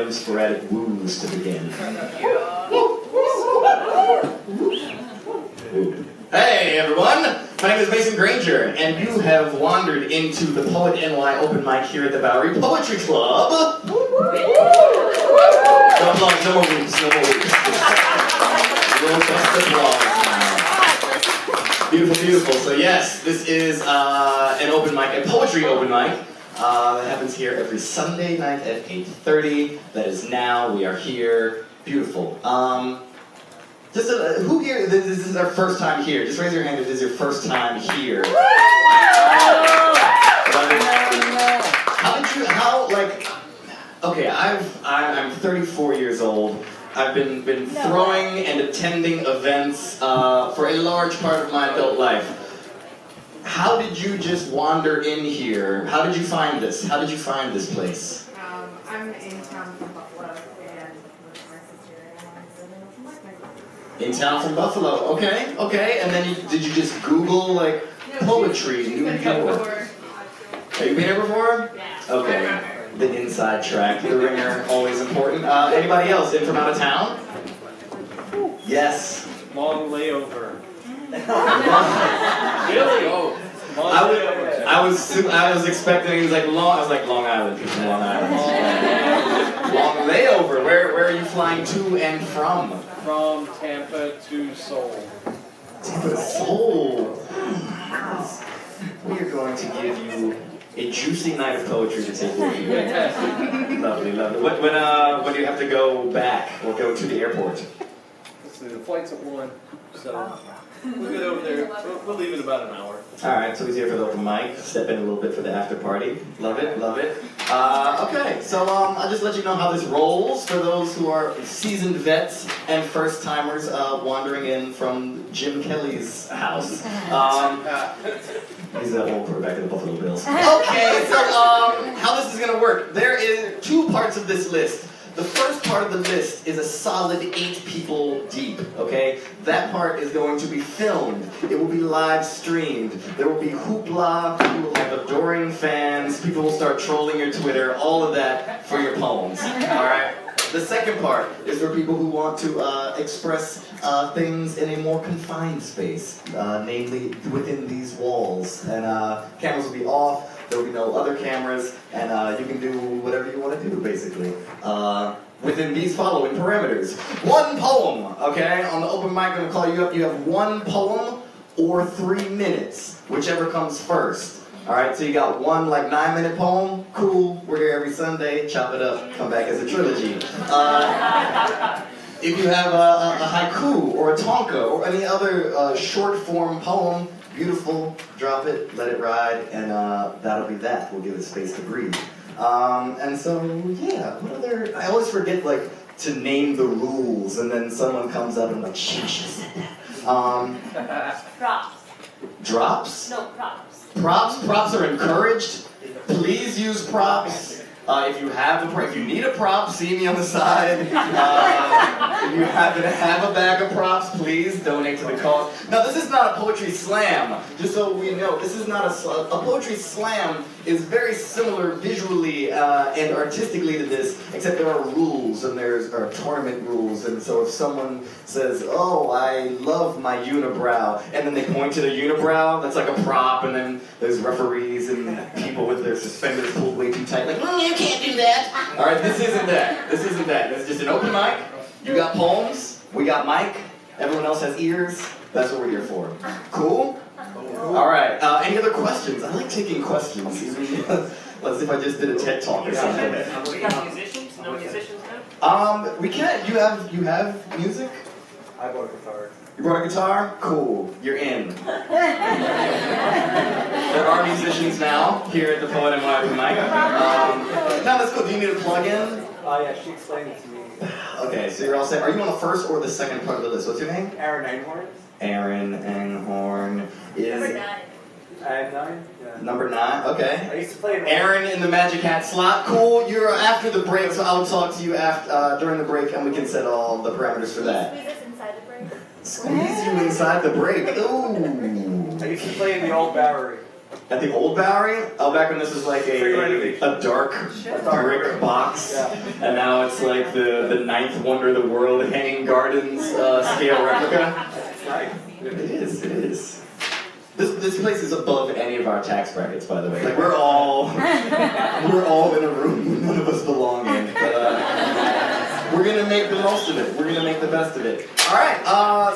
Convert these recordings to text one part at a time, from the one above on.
random sporadic woos to begin. Hey everyone, my name is Mason Granger, and you have wandered into the PoetNY Open Mic here at the Bowery Poetry Club. No applause, no more weeks, no more weeks. No just applause now. Beautiful, beautiful. So yes, this is an open mic, a poetry open mic. That happens here every Sunday night at 8:30. That is now, we are here. Beautiful. Who here, this is our first time here. Just raise your hand if this is your first time here. I'm 34 years old. I've been throwing and attending events for a large part of my adult life. How did you just wander in here? How did you find this? How did you find this place? I'm in town from Buffalo, and with my sister, and I'm living in Open Mic. In town from Buffalo, okay. And then did you just Google like poetry, New York? Have you been here before? Yeah. Okay. The inside track, the ringer, always important. Anybody else in from out of town? Yes. Long layover. Really? Oh. I was expecting it was like Long Island. Long Island. Long layover. Where are you flying to and from? From Tampa to Seoul. Tampa to Seoul. We are going to give you a juicy night of poetry to take with you. Lovely, lovely. When do you have to go back or go to the airport? Let's see, the flight's at 1, so we'll get over there. We'll leave in about an hour. Alright, so he's here for the open mic. Step in a little bit for the after party. Love it, love it. Okay, so I'll just let you know how this rolls for those who are seasoned vets and first timers wandering in from Jim Kelly's house. He's the old quarterback of the Buffalo Bills. Okay, so how this is going to work. There is 2 parts of this list. The first part of the list is a solid 8 people deep, okay? That part is going to be filmed. It will be live streamed. There will be hoopla. You will have adoring fans. People will start trolling your Twitter. All of that for your poems, all right? The second part is for people who want to express things in a more confined space, namely within these walls. And cameras will be off. There will be no other cameras, and you can do whatever you want to do, basically. Within these following parameters. 1 poem, okay? On the open mic, I'm going to call you up. You have 1 poem or 3 minutes, whichever comes first. Alright, so you got 1 9-minute poem, cool, we're here every Sunday, chop it up, come back as a trilogy. If you have a haiku or a tonka or any other short form poem, beautiful, drop it, let it ride, and that'll be that. We'll give it space to breathe. And so, yeah, what other, I always forget to name the rules, and then someone comes up and like, shit, I should have said that. Props. Drops? No, props. Props are encouraged. Please use props. If you need a prop, see me on the side. If you happen to have a bag of props, please donate to the cause. Now, this is not a poetry slam. Just so we know, this is not a poetry slam. Is very similar visually and artistically to this, except there are rules and there are tournament rules. And so if someone says, "Oh, I love my unibrow," and then they point to the unibrow, that's like a prop. And then there's referees and people with their suspenders pulled way too tight, like, "You can't do that." All right, this isn't that. This isn't that. This is just an open mic. You got poems. We got mic. Everyone else has ears. That's what we're here for. Cool? All right. Any other questions? I like taking questions. Let's see if I just did a TED talk or something. We got musicians? No musicians now? We can. You have music? I bought a guitar. You brought a guitar? Cool. You're in. There are musicians now here at the PoetNY Open Mic. No, that's cool. Do you need a plug-in? Yeah, she explained it to me. Okay, so you're all set. Are you on the first or the second part of the list? What's your name? Aaron Einhorn. Aaron Einhorn is... Number 9. I have 9? Yeah. Number 9, okay. I used to play in Aaron in the Magic Hat slot. Cool, you're after the break, so I'll talk to you after during the break and we can set all the parameters for that. Squeeze us inside the break. Squeeze you inside the break. Ooh. I used to play in the old Bowery. At the old Bowery? Oh, back when this was like a dark brick box. Yeah. And now it's like the ninth wonder of the world hanging gardens scale replica. Right. It is. This place is above any of our tax brackets, by the way. Like we're all in a room none of us belong in. But we're gonna make the most of it. We're gonna make the best of it. Alright,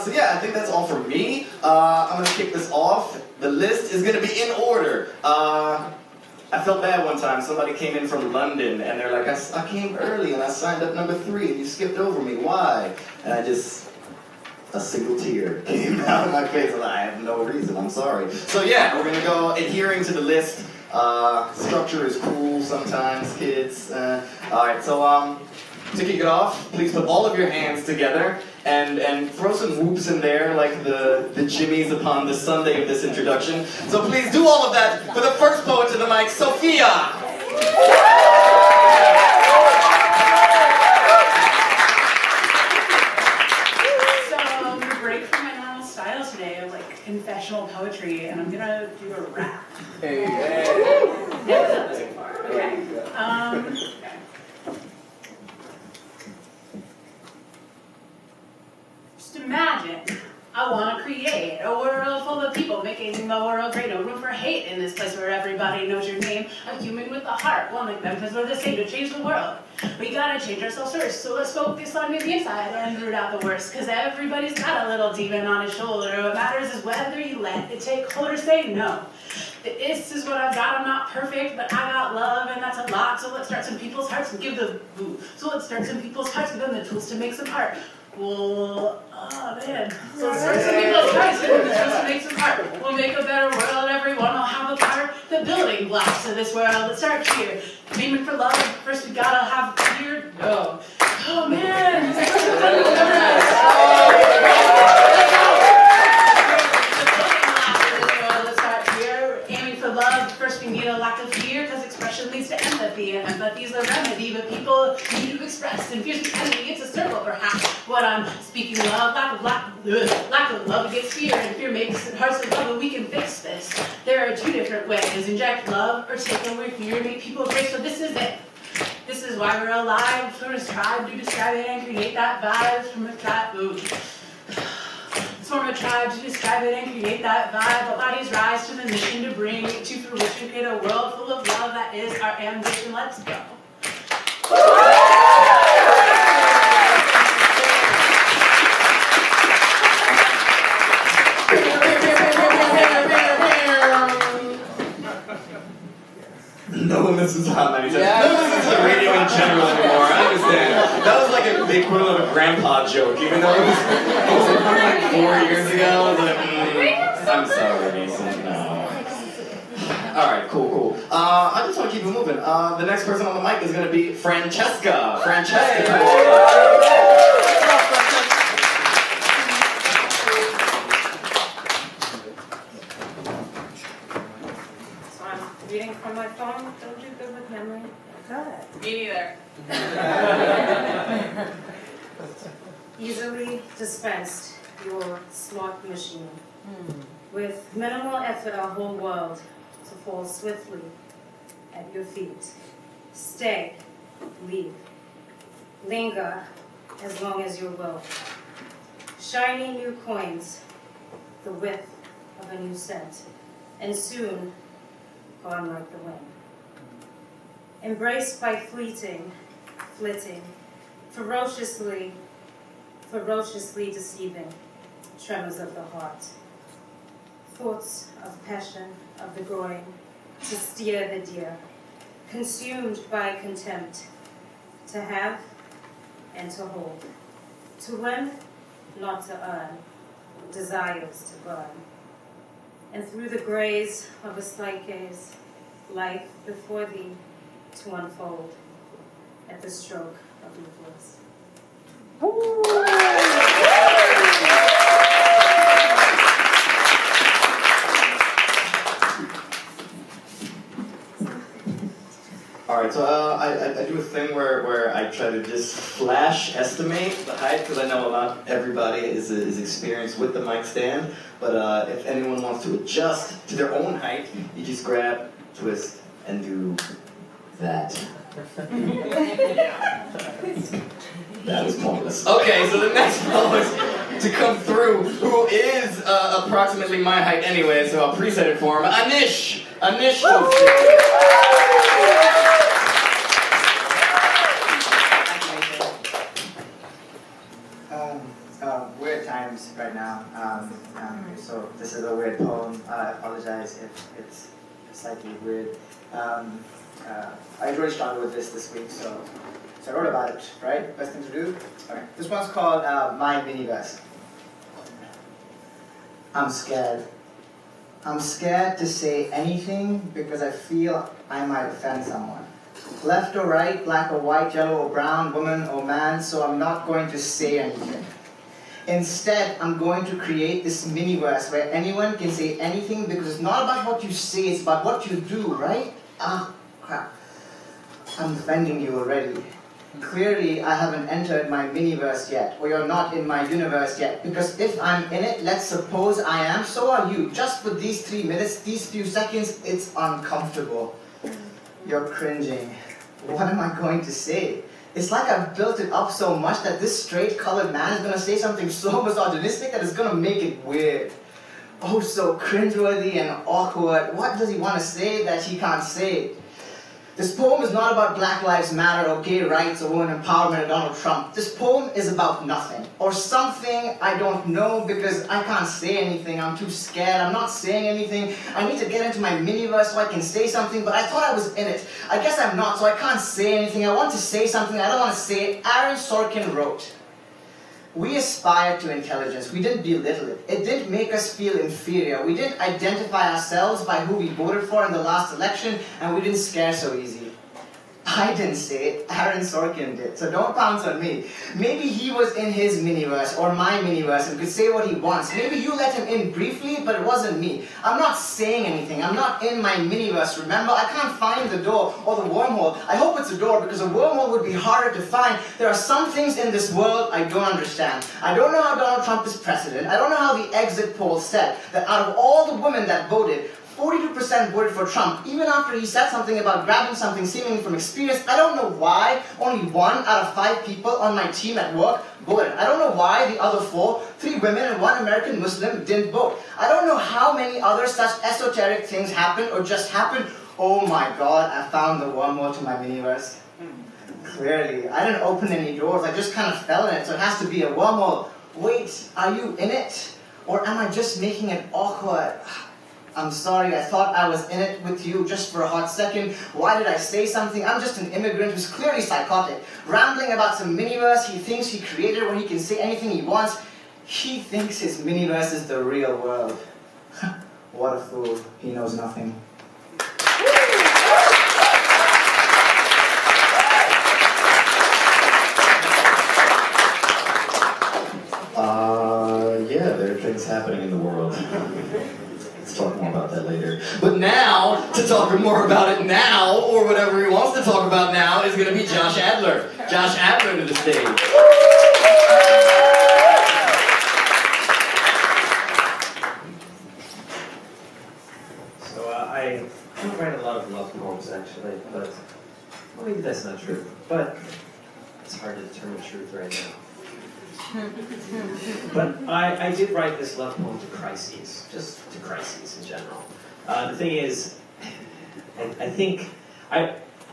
so yeah, I think that's all from me. I'm gonna kick this off. The list is gonna be in order. I felt bad one time. Somebody came in from London and they're like, I came early and I signed up number 3 and you skipped over me. Why? And a single tear came out of my face. I have no reason, I'm sorry. So yeah, we're gonna go adhering to the list. Structure is cool sometimes, kids. Alright, so to kick it off, please put all of your hands together and throw some whoops in there like the jimmies upon the Sunday of this introduction. So please do all of that for the first poet to the mic, Sophia! Confessional poetry, and I'm gonna do a rap. Hey. Never done this before. Okay. Okay. Just imagine I want to create a world full of people making the world great. No room for hate in this place where everybody knows your name. A human with a heart, one like them, because we're the same to change the world. We gotta change ourselves first, so let's focus on the inside and root out the worst. Because everybody's got a little demon on his shoulder. What matters is whether you let it take hold or say no. This is what I've got, I'm not perfect, but I got love, and that's a lot. So let's start some people's hearts and give the boo. So let's start some people's hearts, give them the tools to make some art. Well, oh man. So let's start some people's hearts, give them the tools to make some art. We'll make a better world, everyone will have a part. The building blocks of this world, let's start here. Aiming for love, first we gotta have fear. No. Oh man. Let's start here. Aiming for love, first we need a lack of fear, because expression leads to empathy, and empathy's the remedy, but people need to express, and fear's the enemy, it's a circle perhaps. What I'm speaking of, lack of love against fear, and fear makes it hard to love, but we can fix this. There are 2 different ways, inject love or take away fear, make people great, so this is it. This is why we're alive, from a tribe to describe it and create that vibe, from a tribe, form a tribe to describe it and create that vibe. Our bodies rise to the mission to bring it to fruition, create a world full of love, that is our ambition, let's go. No one listens to Hot 97. No one listens to the radio in general anymore. I understand. That was like the equivalent of a grandpa joke, even though it was like 4 years ago. I was like, I'm sorry, Mason. No. Alright, cool. I just want to keep it moving. The next person on the mic is going to be Francesca. Reading from my phone, don't do good with memory. Good. Me neither. Easily dispensed, your slot machine. With minimal effort, our whole world to fall swiftly at your feet. Stay, leave, linger as long as you will. Shiny new coins, the width of a new cent, and soon gone like the wind. Embraced by fleeting, flitting, ferociously deceiving tremors of the heart. Thoughts of passion, of the groin, to steer the deer, consumed by contempt, to have and to hold, to win, not to earn, desires to burn. And through the graze of a slight gaze, life before thee to unfold at the stroke of your voice. Alright, so I do a thing where I try to just flash estimate the height, because I know everybody is experienced with the mic stand. But if anyone wants to adjust to their own height, you just grab, twist, and do that. That was pointless. Okay, so the next poet to come through, who is approximately my height anyway, so I'll preset it for him. Anish! Anish! Weird times right now, so this is a weird poem. I apologize if it's slightly weird. I really struggled with this week, so I wrote about it, right? Best thing to do? Okay. This one's called My Miniverse. I'm scared. I'm scared to say anything because I feel I might offend someone. Left or right, black or white, yellow or brown, woman or man, so I'm not going to say anything. Instead, I'm going to create this miniverse where anyone can say anything because it's not about what you say, it's about what you do, right? Ah, crap. I'm offending you already. Clearly, I haven't entered my miniverse yet, or you're not in my universe yet, because if I'm in it, let's suppose I am, so are you. Just for these 3 minutes, these few seconds, it's uncomfortable. You're cringing. What am I going to say? It's like I've built it up so much that this straight colored man is going to say something so misogynistic that it's going to make it weird. Oh, so cringeworthy and awkward. What does he want to say that he can't say? This poem is not about Black Lives Matter or gay rights or women empowerment or Donald Trump. This poem is about nothing. Or something I don't know because I can't say anything. I'm too scared. I'm not saying anything. I need to get into my miniverse so I can say something, but I thought I was in it. I guess I'm not, so I can't say anything. I want to say something. I don't want to say it. Aaron Sorkin wrote, "We aspire to intelligence. We didn't belittle it. It didn't make us feel inferior. We didn't identify ourselves by who we voted for in the last election, and we didn't scare so easy." I didn't say it, Aaron Sorkin did, so don't pounce on me. Maybe he was in his miniverse, or my miniverse, and could say what he wants. Maybe you let him in briefly, but it wasn't me. I'm not saying anything. I'm not in my miniverse, remember? I can't find the door or the wormhole. I hope it's a door, because a wormhole would be harder to find. There are some things in this world I don't understand. I don't know how Donald Trump is president. I don't know how the exit poll said that out of all the women that voted, 42% voted for Trump, even after he said something about grabbing something seemingly from experience. I don't know why only 1 out of 5 people on my team at work voted. I don't know why the other 4, 3 women and 1 American Muslim, didn't vote. I don't know how many other such esoteric things happened or just happened. Oh my God, I found the wormhole to my miniverse. Clearly, I didn't open any doors, I just kind of fell in it, so it has to be a wormhole. Wait, are you in it? Or am I just making it awkward? I'm sorry, I thought I was in it with you just for a hot second. Why did I say something? I'm just an immigrant who's clearly psychotic, rambling about some miniverse he thinks he created where he can say anything he wants. He thinks his miniverse is the real world. What a fool. He knows nothing. Yeah, there are things happening in the world. Let's talk more about that later. But now, to talk more about it now, or whatever he wants to talk about now, is going to be Josh Adler. Josh Adler to the stage. So I don't write a lot of love poems actually, but well, maybe that's not true. But it's hard to determine truth right now. But I did write this love poem to crises, just to crises in general. The thing is, I think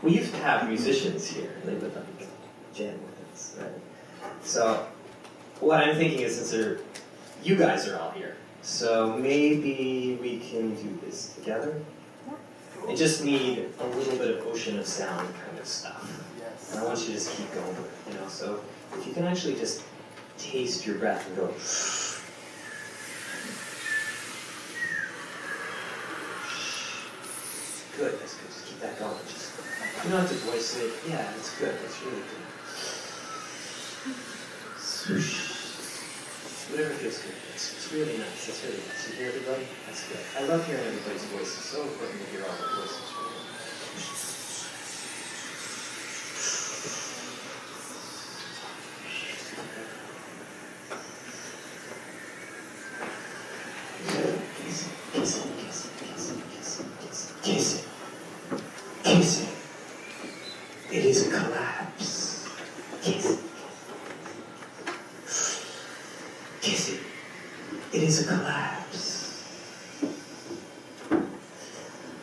we used to have musicians here. They would like jam with us, right? So what I'm thinking is, since you guys are all here, so maybe we can do this together. I just need a little bit of ocean of sound kind of stuff. And I want you to just keep going with it, you know? So if you can actually just taste your breath and go. Good, that's good. Just keep that going. Just, you don't have to voice it. Yeah, that's good. That's really good. Swoosh. Whatever feels good. It's really nice. That's really nice. You hear everybody? That's good. I love hearing everybody's voice. It's so important to hear all the voices. Kiss it. Kiss it. It is a collapse. Kiss it. Kiss it. It is a collapse.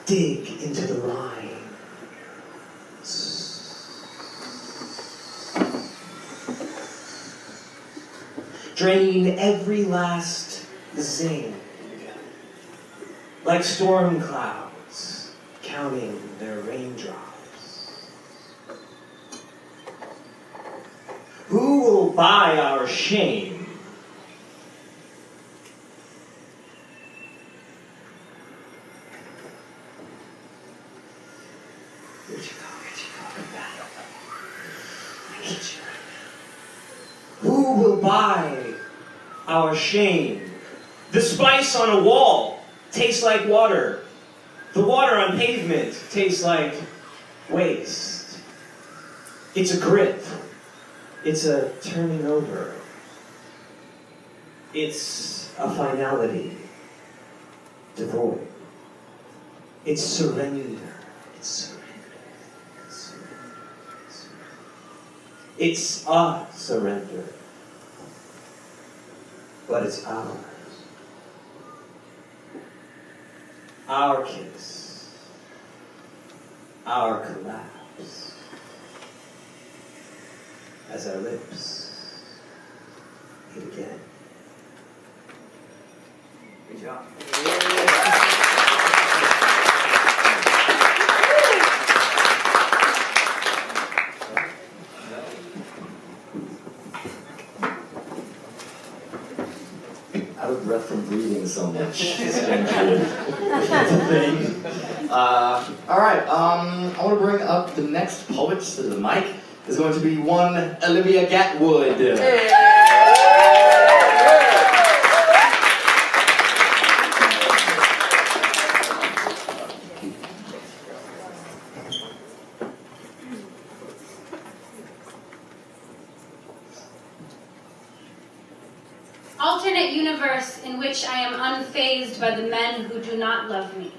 Dig into the lines. Drain every last zing. Like storm clouds counting their raindrops. Who will buy our shame? Where'd you go? Come back. I need you right now. Who will buy our shame? The spice on a wall tastes like water. The water on pavement tastes like waste. It's a grip. It's a turning over. It's a finality devoid. It's surrender. It's surrender. It's surrender. It's surrender. It's a surrender. But it's ours. Our kiss. Our collapse. As our lips hit again. Good job. Out of breath from breathing so much. That's a thing. All right. I want to bring up the next poet to the mic. Is going to be one Olivia Gatwood. Alternate universe in which I am unfazed by the men who do not love me.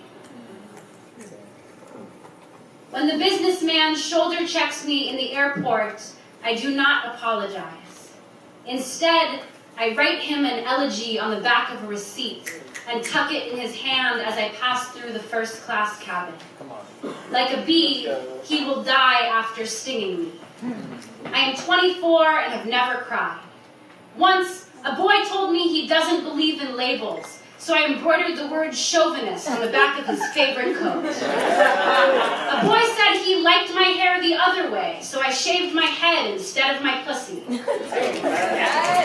When the businessman shoulder checks me in the airport, I do not apologize. Instead, I write him an elegy on the back of a receipt and tuck it in his hand as I pass through the first-class cabin. Like a bee, he will die after stinging me. I am 24 and have never cried. Once, a boy told me he doesn't believe in labels, so I embroidered the word chauvinist on the back of his favorite coat. A boy said he liked my hair the other way, so I shaved my head instead of my pussy.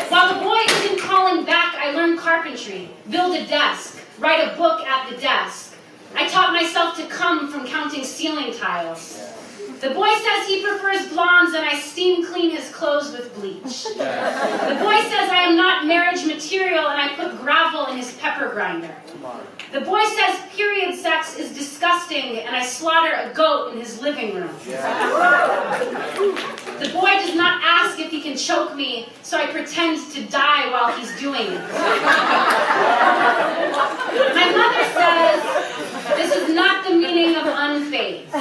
While the boy isn't calling back, I learned carpentry, build a desk, write a book at the desk. I taught myself to come from counting ceiling tiles. The boy says he prefers blondes and I steam clean his clothes with bleach. The boy says I am not marriage material and I put gravel in his pepper grinder. The boy says period sex is disgusting and I slaughter a goat in his living room. The boy does not ask if he can choke me, so I pretend to die while he's doing it. My mother says this is not the meaning of unfazed.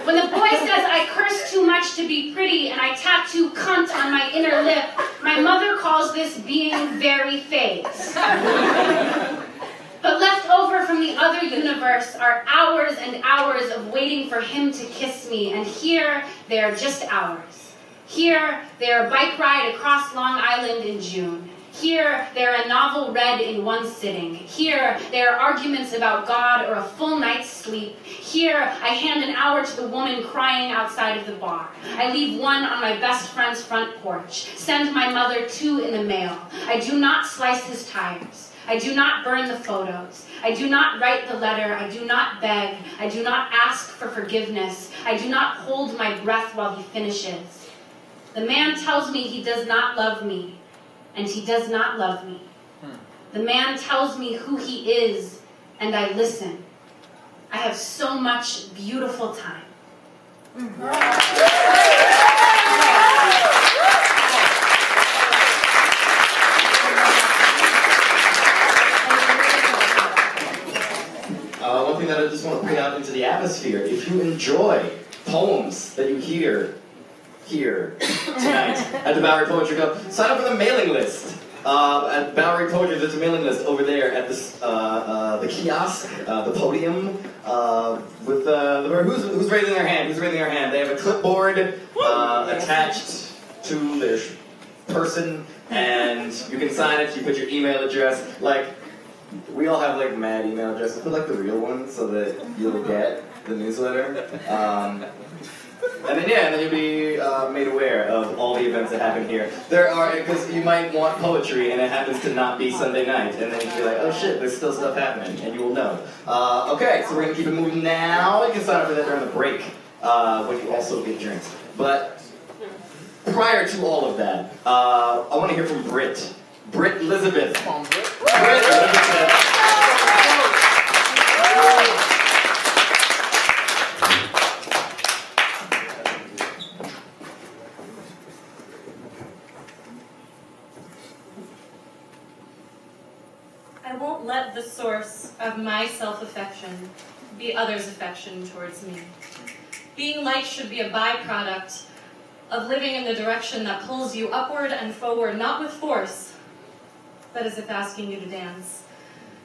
When the boy says I curse too much to be pretty and I tattoo cunt on my inner lip, my mother calls this being very phased. But left over from the other universe are hours and hours of waiting for him to kiss me, and here they are just hours. Here they are a bike ride across Long Island in June. Here, they're a novel read in one sitting. Here, there are arguments about God or a full night's sleep. Here, I hand an hour to the woman crying outside of the bar. I leave one on my best friend's front porch. Send my mother 2 in the mail. I do not slice his tires. I do not burn the photos. I do not write the letter. I do not beg. I do not ask for forgiveness. I do not hold my breath while he finishes. The man tells me he does not love me. And he does not love me. The man tells me who he is, and I listen. I have so much beautiful time. one thing that I just want to put out into the atmosphere, if you enjoy poems that you hear here tonight at the Bowery Poetry Club, sign up for the mailing list. At Bowery Poetry, there's a mailing list over there at this, the kiosk, the podium, with who's raising their hand? Who's raising their hand? They have a clipboard attached to their person, and you can sign it. You put your email address. Like, we all have like mad email addresses. Put like the real one so that you'll get the newsletter. And then you'll be made aware of all the events that happen here. There are, because you might want poetry and it happens to not be Sunday night, and then you'll be like, oh shit, there's still stuff happening, and you will know. Okay, so we're gonna keep it moving now. You can sign up for that during the break, when you also get drinks. But prior to all of that, I want to hear from Britt. Britt Elizabeth. Come on, Britt. Britt Elizabeth. I won't let the source of my self-affection be others' affection towards me. Being liked should be a byproduct of living in the direction that pulls you upward and forward, not with force, but as if asking you to dance.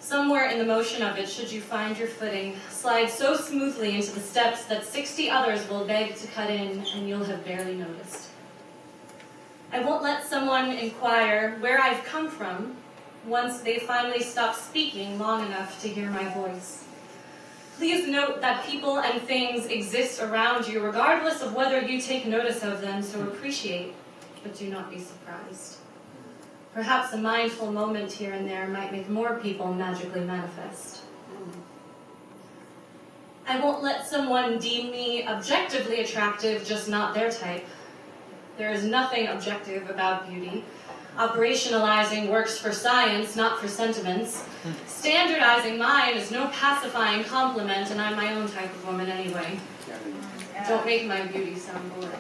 Somewhere in the motion of it, should you find your footing, slide so smoothly into the steps that 60 others will beg to cut in and you'll have barely noticed. I won't let someone inquire where I've come from once they finally stop speaking long enough to hear my voice. Please note that people and things exist around you regardless of whether you take notice of them, so appreciate, but do not be surprised. Perhaps a mindful moment here and there might make more people magically manifest. I won't let someone deem me objectively attractive, just not their type. There is nothing objective about beauty. Operationalizing works for science, not for sentiments. Standardizing mine is no pacifying compliment, and I'm my own type of woman anyway. Don't make my beauty sound boring.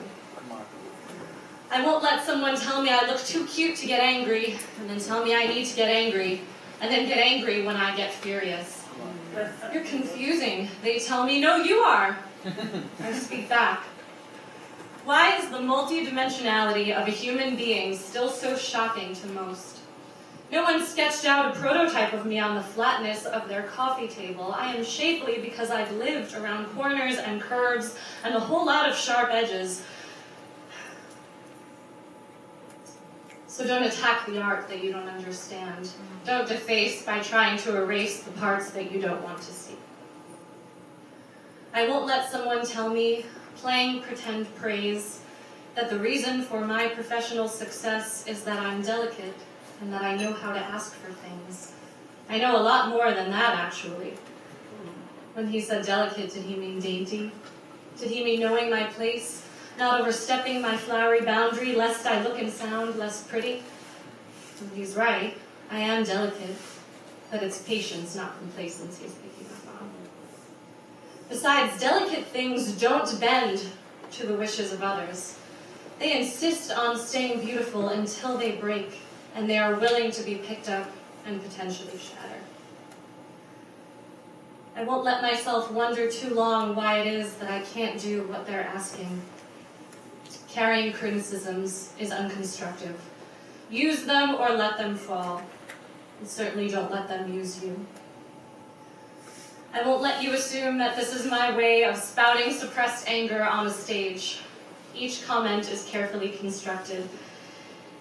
I won't let someone tell me I look too cute to get angry, and then tell me I need to get angry, and then get angry when I get furious. You're confusing, they tell me. No, you are. I speak back. Why is the multidimensionality of a human being still so shocking to most? No one sketched out a prototype of me on the flatness of their coffee table. I am shapely because I've lived around corners and curves and a whole lot of sharp edges. So don't attack the art that you don't understand. Don't deface by trying to erase the parts that you don't want to see. I won't let someone tell me, playing pretend praise, that the reason for my professional success is that I'm delicate and that I know how to ask for things. I know a lot more than that, actually. When he said delicate, did he mean dainty? Did he mean knowing my place, not overstepping my flowery boundary, lest I look and sound less pretty? And he's right, I am delicate, but it's patience, not complacency he's picking up on. Besides, delicate things don't bend to the wishes of others. They insist on staying beautiful until they break, and they are willing to be picked up and potentially shatter. I won't let myself wonder too long why it is that I can't do what they're asking. Carrying criticisms is unconstructive. Use them or let them fall. And certainly don't let them use you. I won't let you assume that this is my way of spouting suppressed anger on a stage. Each comment is carefully constructed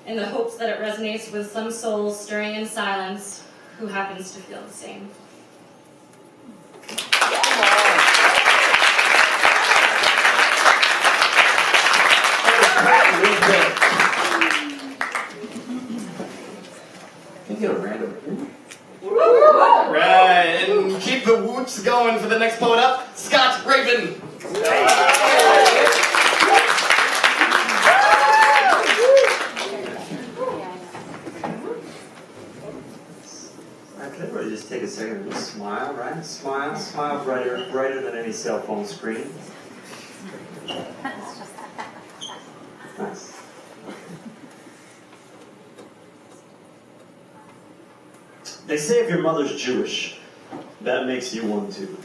in the hopes that it resonates with some soul stirring in silence who happens to feel the same. Can you get a random? Right, and keep the whoops going for the next poet up, Scott Raven. Can everybody just take a second and just smile, right? Smile, smile brighter than any cell phone screen. Nice. They say if your mother's Jewish, that makes you one too.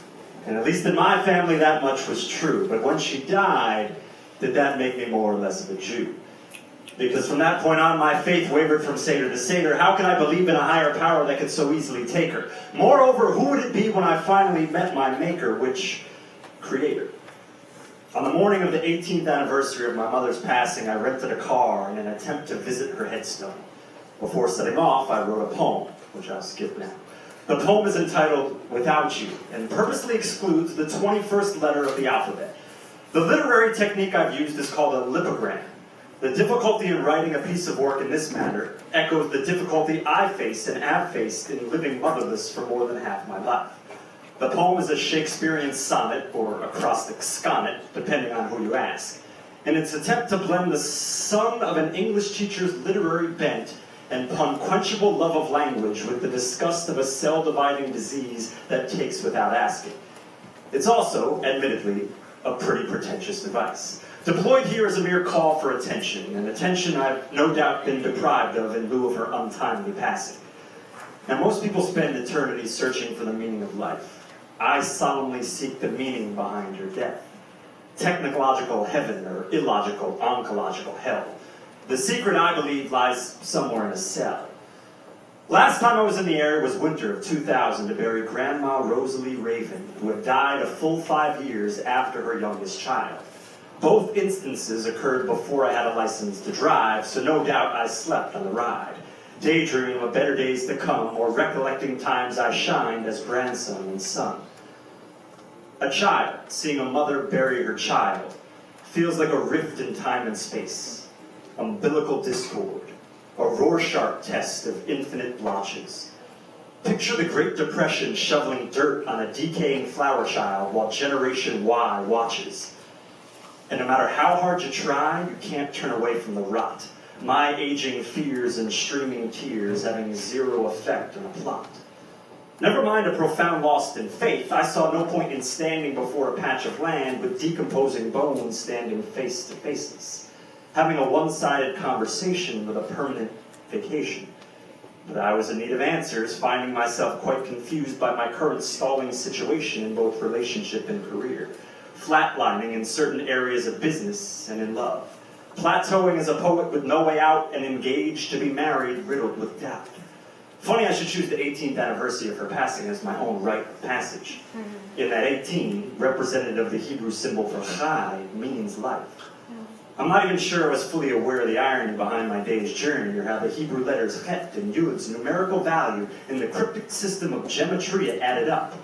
And at least in my family, that much was true. But when she died, did that make me more or less of a Jew? Because from that point on, my faith wavered from Seder to Seder. How can I believe in a higher power that could so easily take her? Moreover, who would it be when I finally met my Maker, which Creator? On the morning of the 18th anniversary of my mother's passing, I rented a car in an attempt to visit her headstone. Before setting off, I wrote a poem, which I'll skip now. The poem is entitled Without You, and purposely excludes the 21st letter of the alphabet. The literary technique I've used is called a lipogram. The difficulty in writing a piece of work in this manner echoes the difficulty I faced and have faced in living motherless for more than half my life. The poem is a Shakespearean sonnet, or acrostic sonnet, depending on who you ask, in its attempt to blend the son of an English teacher's literary bent and unquenchable love of language with the disgust of a cell-dividing disease that takes without asking. It's also, admittedly, a pretty pretentious device. Deployed here as a mere call for attention, and attention I've no doubt been deprived of in lieu of her untimely passing. Now, most people spend eternity searching for the meaning of life. I solemnly seek the meaning behind her death. Technological heaven or illogical oncological hell. The secret, I believe, lies somewhere in a cell. Last time I was in the area was winter of 2000 to bury Grandma Rosalie Raven, who had died a full 5 years after her youngest child. Both instances occurred before I had a license to drive, so no doubt I slept on the ride, daydreaming of better days to come or recollecting times I shined as grandson and son. A child, seeing a mother bury her child, feels like a rift in time and space, umbilical discord, a Rorschach test of infinite blotches. Picture the Great Depression shoveling dirt on a decaying flower child while Generation Y watches. And no matter how hard you try, you can't turn away from the rot. My aging fears and streaming tears having zero effect on the plot. Never mind a profound loss in faith, I saw no point in standing before a patch of land with decomposing bones standing face to faces, having a one-sided conversation with a permanent vacation. But I was in need of answers, finding myself quite confused by my current stalling situation in both relationship and career, flatlining in certain areas of business and in love, plateauing as a poet with no way out, and engaged to be married, riddled with doubt. Funny I should choose the 18th anniversary of her passing as my own rite of passage. In that 18, representative of the Hebrew symbol for chai, means life. I'm not even sure I was fully aware of the irony behind my day's journey, or how the Hebrew letters het and yud's numerical value in the cryptic system of gematria added up.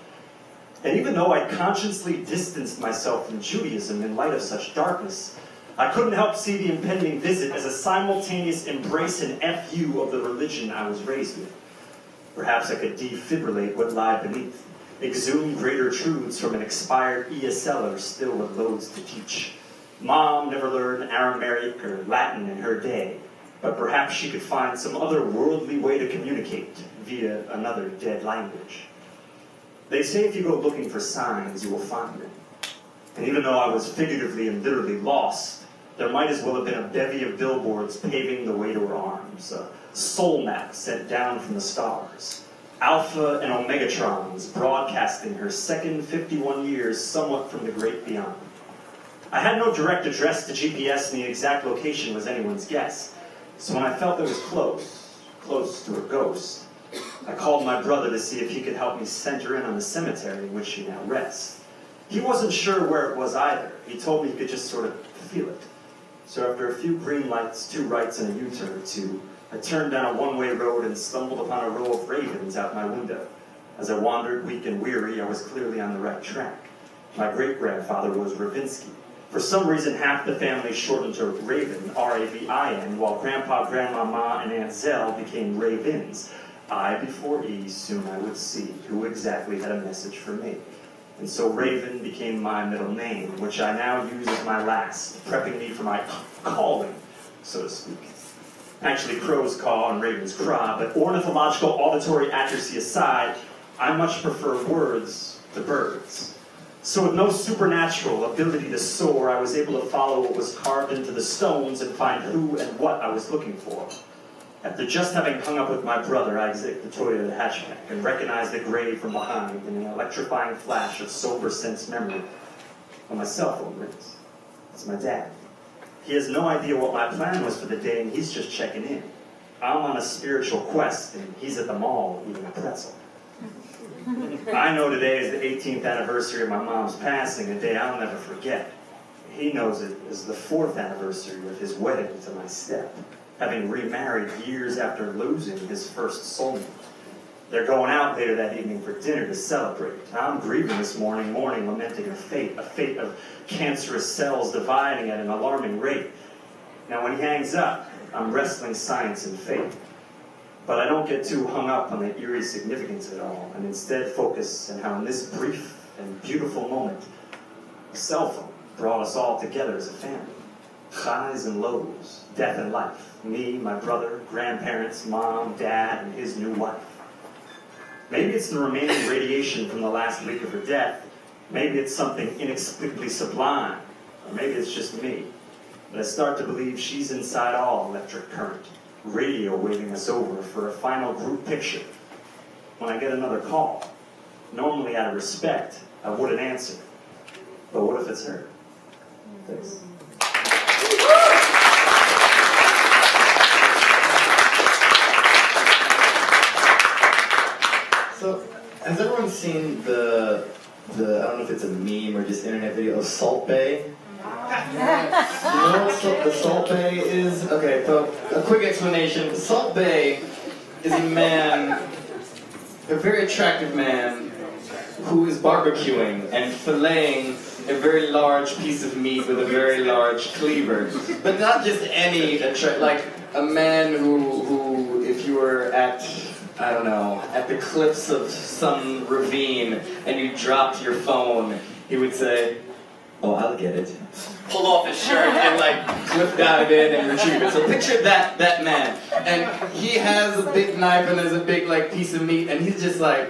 And even though I consciously distanced myself from Judaism in light of such darkness, I couldn't help see the impending visit as a simultaneous embrace and FU of the religion I was raised with. Perhaps I could defibrillate what lied beneath, exhume greater truths from an expired ESLer still with loads to teach. Mom never learned Aramaic or Latin in her day, but perhaps she could find some other worldly way to communicate via another dead language. They say if you go looking for signs, you will find them. And even though I was figuratively and literally lost, there might as well have been a bevy of billboards paving the way to her arms, a soul map sent down from the stars, Alpha and Omegatrons broadcasting her second 51 years somewhat from the great beyond. I had no direct address to GPS, and the exact location was anyone's guess. So when I felt it was close to a ghost, I called my brother to see if he could help me center in on the cemetery in which she now rests. He wasn't sure where it was either. He told me he could just sort of feel it. So after a few green lights, 2 rights, and a U-turn or 2, I turned down a one-way road and stumbled upon a row of ravens out my window. As I wandered, weak and weary, I was clearly on the right track. My great-grandfather was Ravinsky. For some reason, half the family shortened to Raven, R-A-V-I-N, while Grandpa, Grandma, Ma, and Aunt Zell became Ravens. I before E, soon I would see who exactly had a message for me. And so Raven became my middle name, which I now use as my last, prepping me for my calling, so to speak. Actually, crows caw and ravens cry, but ornithological auditory accuracy aside, I much prefer words to birds. So with no supernatural ability to soar, I was able to follow what was carved into the stones and find who and what I was looking for. After just having hung up with my brother, I exit the Toyota hatchback and recognize the gray from behind in an electrifying flash of sober sense memory. When my cell phone rings. It's my dad. He has no idea what my plan was for the day, and he's just checking in. I'm on a spiritual quest, and he's at the mall eating a pretzel. I know today is the 18th anniversary of my mom's passing, a day I'll never forget. He knows it is the 4th anniversary of his wedding to my step, having remarried years after losing his first soulmate. They're going out later that evening for dinner to celebrate. I'm grieving this morning, lamenting a fate of cancerous cells dividing at an alarming rate. Now when he hangs up, I'm wrestling science and fate. But I don't get too hung up on the eerie significance of it all, and instead focus on how in this brief and beautiful moment, a cell phone brought us all together as a family. Highs and lows, death and life. Me, my brother, grandparents, mom, dad, and his new wife. Maybe it's the remaining radiation from the last week of her death. Maybe it's something inexplicably sublime. Or maybe it's just me. But I start to believe she's inside all electric current. Radio waving us over for a final group picture. When I get another call, normally out of respect, I wouldn't answer. But what if it's her? Thanks. So, has everyone seen the I don't know if it's a meme or just internet video of Salt Bae? You know what the Salt Bae is? Okay, so a quick explanation. Salt Bae is a man, a very attractive man, who is barbecuing and filleting a very large piece of meat with a very large cleaver. But not just any, like a man who, if you were at, I don't know, at the cliffs of some ravine and you dropped your phone, he would say, "Oh, I'll get it." Pull off his shirt and like clip dive in and retrieve it. So picture that man. And he has a big knife and there's a big like piece of meat and he's just like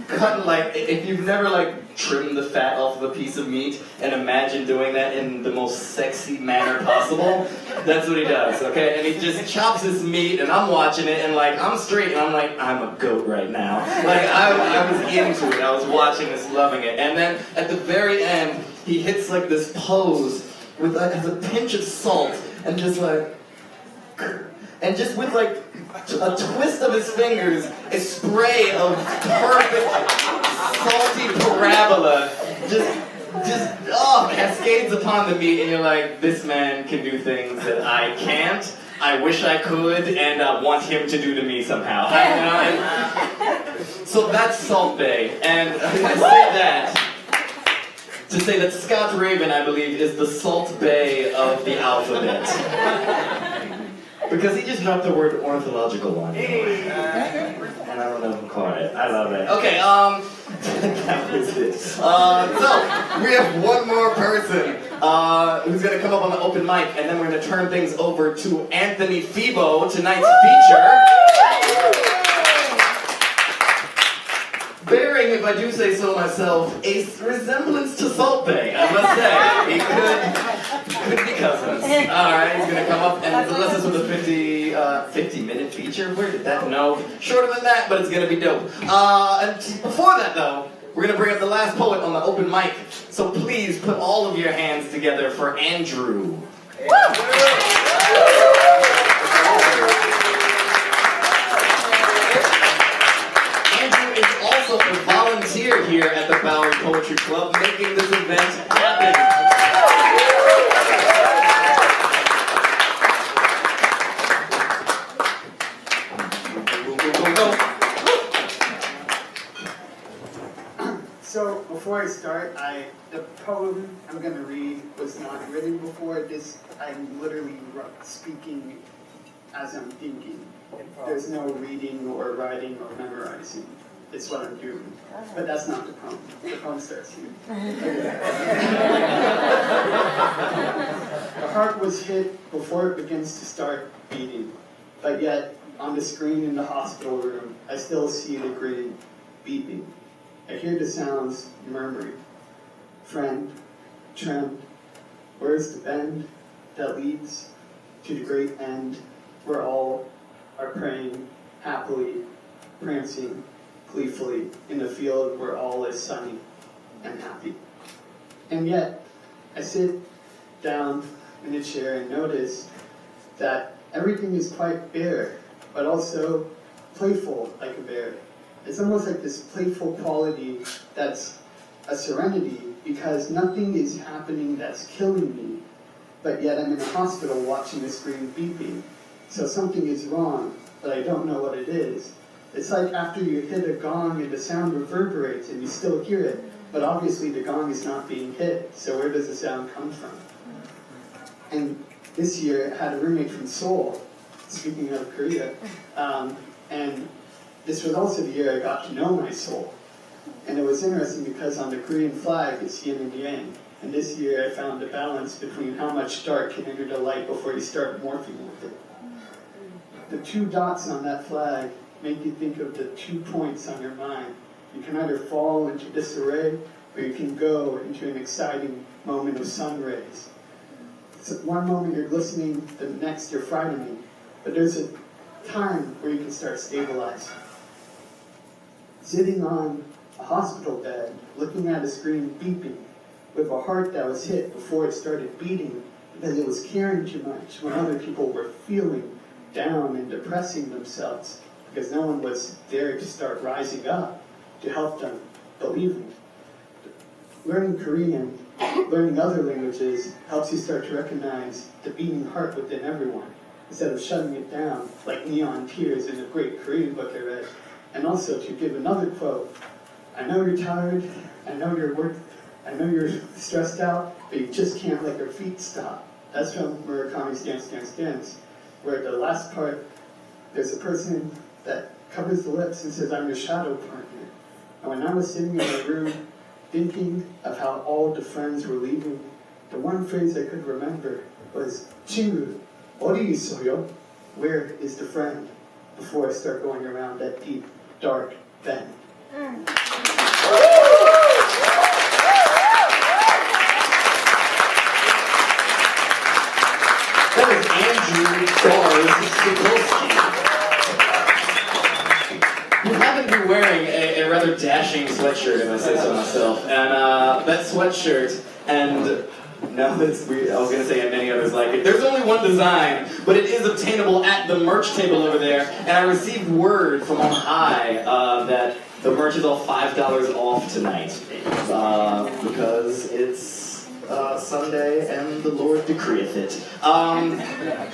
cutting, like, if you've never like trimmed the fat off of a piece of meat and imagine doing that in the most sexy manner possible, that's what he does, okay? And he just chops his meat and I'm watching it and like I'm straight and I'm like, I'm a goat right now. Like I was into it, I was watching this, loving it. And then at the very end, he hits like this pose with like has a pinch of salt and just like, and just with like a twist of his fingers, a spray of perfect salty parabola just cascades upon the meat, and you're like, this man can do things that I can't. I wish I could, and I want him to do to me somehow. So that's Salt Bae, and to say that Scott Raven, I believe, is the Salt Bae of the alphabet. Because he just dropped the word ornithological on you. And I don't know who caught it. I love it. Okay, that was it. So, we have one more person who's going to come up on the open mic, and then we're going to turn things over to Anthony Febo, tonight's feature. Bearing, if I do say so myself, a resemblance to Salt Bae, I must say. Could be cousins. Alright, he's gonna come up and bless us with a 50-minute feature. Where did that? No. Shorter than that, but it's gonna be dope. And before that, though, we're gonna bring up the last poet on the open mic. So please put all of your hands together for Andrew. Also a volunteer here at the Bowery Poetry Club, making this event happen. So before I start, the poem I'm going to read was not written before this. I'm literally speaking as I'm thinking. There's no reading or writing or memorizing. It's what I'm doing. But that's not the poem. The poem starts here. The heart was hit before it begins to start beating. But yet, on the screen in the hospital room, I still see the grid beeping. I hear the sounds murmuring. Friend, tramp, where's the bend that leads? to the great end where all are praying happily, prancing gleefully in a field where all is sunny and happy. And yet, I sit down in a chair and notice that everything is quite bare, but also playful like a bear. It's almost like this playful quality that's a serenity because nothing is happening that's killing me, but yet I'm in a hospital watching the screen beeping. So something is wrong, but I don't know what it is. It's like after you hit a gong and the sound reverberates and you still hear it, but obviously the gong is not being hit, so where does the sound come from? And this year I had a roommate from Seoul, speaking of Korea, and this was also the year I got to know my soul. And it was interesting because on the Korean flag it's yin and yang. And this year I found a balance between how much dark can enter the light before you start morphing with it. The 2 dots on that flag make you think of the 2 points on your mind. You can either fall into disarray or you can go into an exciting moment of sun rays. So one moment you're glistening, the next you're frightening. But there's a time where you can start stabilizing. Sitting on a hospital bed, looking at a screen beeping, with a heart that was hit before it started beating because it was caring too much when other people were feeling down and depressing themselves because no one was there to start rising up to help them believe me. Learning Korean, learning other languages helps you start to recognize the beating heart within everyone instead of shutting it down like Neon Tears in a great Korean book I read. And also to give another quote, I know you're tired, I know you're stressed out, but you just can't let your feet stop. That's from Murakami's Dance, Dance, Dance, where the last part, there's a person that covers the lips and says, I'm your shadow partner. And when I was sitting in my room thinking of how all the friends were leaving, the one phrase I could remember was, 친구, 어디 있어요? Where is the friend? Before I start going around that deep, dark bend. That was Andrew Sikorski. You happen to be wearing a rather dashing sweatshirt, if I say so myself. And that sweatshirt, and now that's weird, I was going to say and many others like it. There's only one design, but it is obtainable at the merch table over there. And I received word from on high that the merch is all $5 off tonight because it's Sunday and the Lord decreeth it.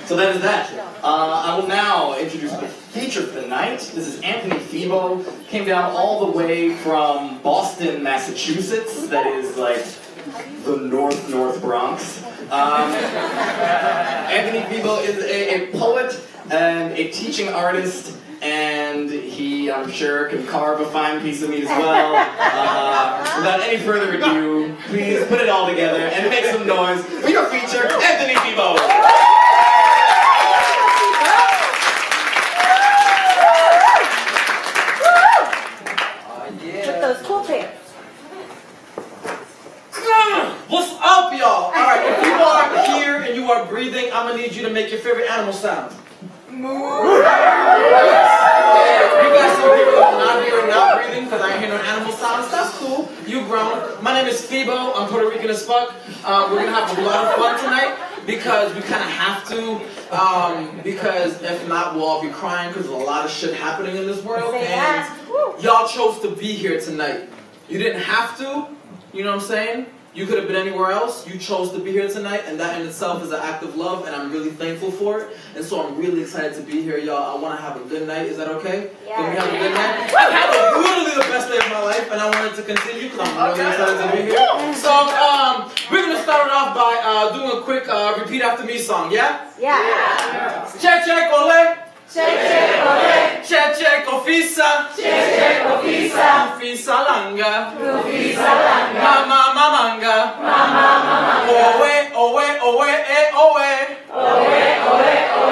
So that is that. I will now introduce the feature for the night. This is Anthony Febo. Came down all the way from Boston, Massachusetts. That is like the North Bronx. Anthony Febo is a poet and a teaching artist, and he, I'm sure, can carve a fine piece of meat as well. Without any further ado, please put it all together and make some noise for your feature, Anthony Febo. With those cool pants. What's up, y'all? Alright, if you are here and you are breathing, I'm gonna need you to make your favorite animal sound. You guys still hear me not breathing because I ain't hear no animal sounds. That's cool. You grown. My name is Febo. I'm Puerto Rican as fuck. We're gonna have a lot of fun tonight because we kind of have to. Because if not, we'll all be crying because there's a lot of shit happening in this world. And y'all chose to be here tonight. You didn't have to. You know what I'm saying? You could have been anywhere else. You chose to be here tonight, and that in itself is an act of love, and I'm really thankful for it. And so I'm really excited to be here, y'all. I want to have a good night. Is that okay? Yeah. Can we have a good night? I've had literally the best day of my life, and I want it to continue because I'm really excited to be here. So we're going to start it off by doing a quick repeat after me song, yeah? Yeah. Check, check, ole. Check, check, ole. Check, check, ofisa. Check, check, ofisa. Ofisa langa. Ofisa langa. Mama, mamanga. Mama, mama. Owe, owe, owe, eh, owe. Oe, oe, oe, oe.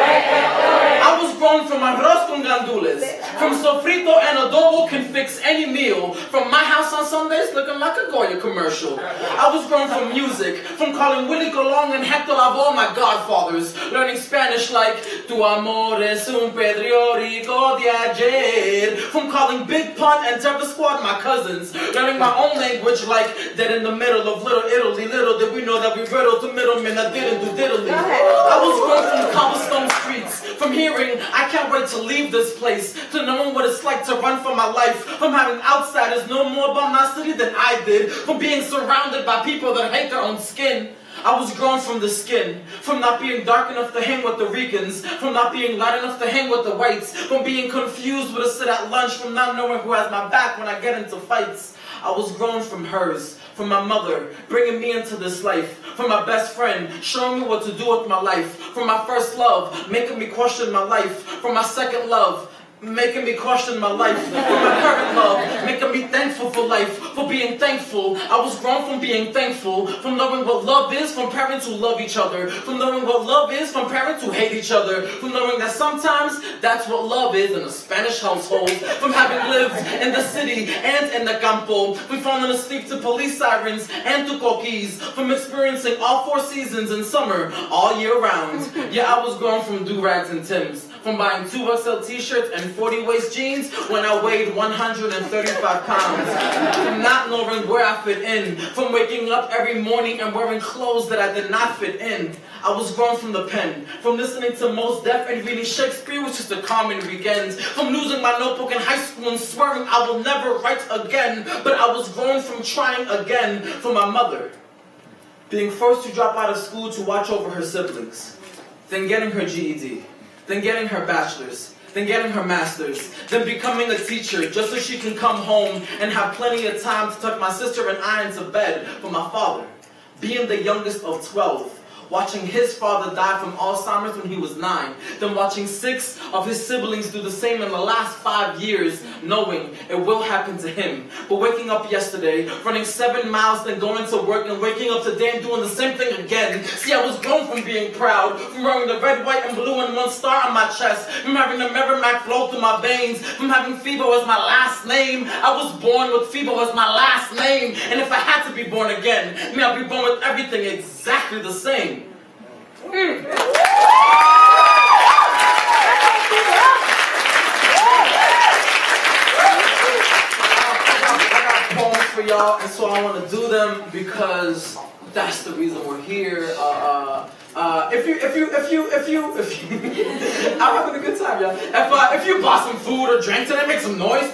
I was born from arroz con gandules. From sofrito and adobo can fix any meal. From my house on Sundays, looking like a Goya commercial. I was grown from music, from calling Willie Colón and Hector Lavoe my godfathers, learning Spanish like Tu amor es un periódico de ayer, from calling Big Pun and Terror Squad my cousins, learning my own language like Dead in the Middle of Little Italy. Little did we know that we riddled to middlemen that didn't do diddly. I was grown from the cobblestone streets, from hearing I can't wait to leave this place, to knowing what it's like to run for my life, from having outsiders know more about my city than I did, from being surrounded by people that hate their own skin. I was grown from the skin, from not being dark enough to hang with the Ricans, from not being light enough to hang with the whites, from being confused with a sit at lunch, from not knowing who has my back when I get into fights. I was grown from hers, from my mother, bringing me into this life, from my best friend, showing me what to do with my life, from my first love, making me question my life, from my second love, making me question my life, from my current love, making me thankful for life, for being thankful. I was grown from being thankful, from knowing what love is from parents who love each other, from knowing what love is from parents who hate each other, from knowing that sometimes that's what love is in a Spanish household, from having lived in the city and in the campo, from falling asleep to police sirens and to coquis, from experiencing all 4 seasons in summer all year round. Yeah, I was grown from do-rags and Timbs, from buying 2XL t-shirts and 40 waist jeans when I weighed 135 pounds, from not knowing where I fit in, from waking up every morning and wearing clothes that I did not fit in. I was grown from the pen, from listening to Mos Def and reading Shakespeare was just a common weekend, from losing my notebook in high school and swearing I will never write again, but I was grown from trying again, from my mother, being forced to drop out of school to watch over her siblings, then getting her GED, then getting her bachelor's, then getting her master's, then becoming a teacher just so she can come home and have plenty of time to tuck my sister and I into bed. For my father, being the youngest of 12, watching his father die from Alzheimer's when he was 9, then watching 6 of his siblings do the same in the last 5 years, knowing it will happen to him. But waking up yesterday, running 7 miles, then going to work, and waking up today and doing the same thing again. See, I was grown from being proud, from wearing the red, white, and blue and 1 star on my chest, from having the Merrimack flow through my veins, from having Febo as my last name. I was born with Febo as my last name, and if I had to be born again, may I be born with everything exactly the same. I got poems for y'all, and so I want to do them because that's the reason we're here. If you, I'm having a good time, y'all. If you bought some food or drink today, make some noise.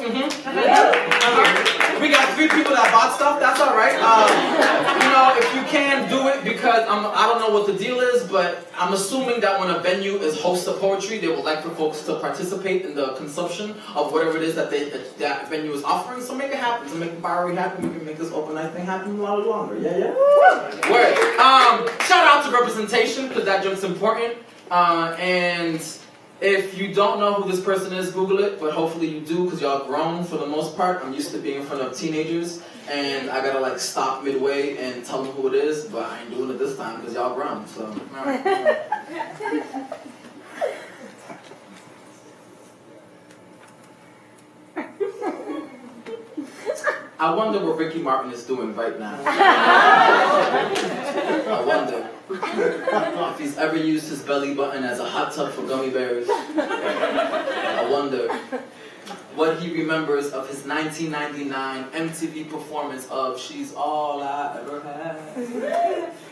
We got 3 people that bought stuff. That's all right. You know, if you can do it, because I don't know what the deal is, but I'm assuming that when a venue is host of poetry, they would like for folks to participate in the consumption of whatever it is that that venue is offering. So make it happen. To make the Bowery happen, we can make this open night thing happen a lot longer. Yeah. Word. Shout out to representation, because that joke's important. And if you don't know who this person is, Google it, but hopefully you do, because y'all grown for the most part. I'm used to being in front of teenagers, and I gotta like stop midway and tell them who it is, but I ain't doing it this time because y'all grown, so. All right. I wonder what Ricky Martin is doing right now. I wonder if he's ever used his belly button as a hot tub for gummy bears. I wonder what he remembers of his 1999 MTV performance of She's All I Ever Had.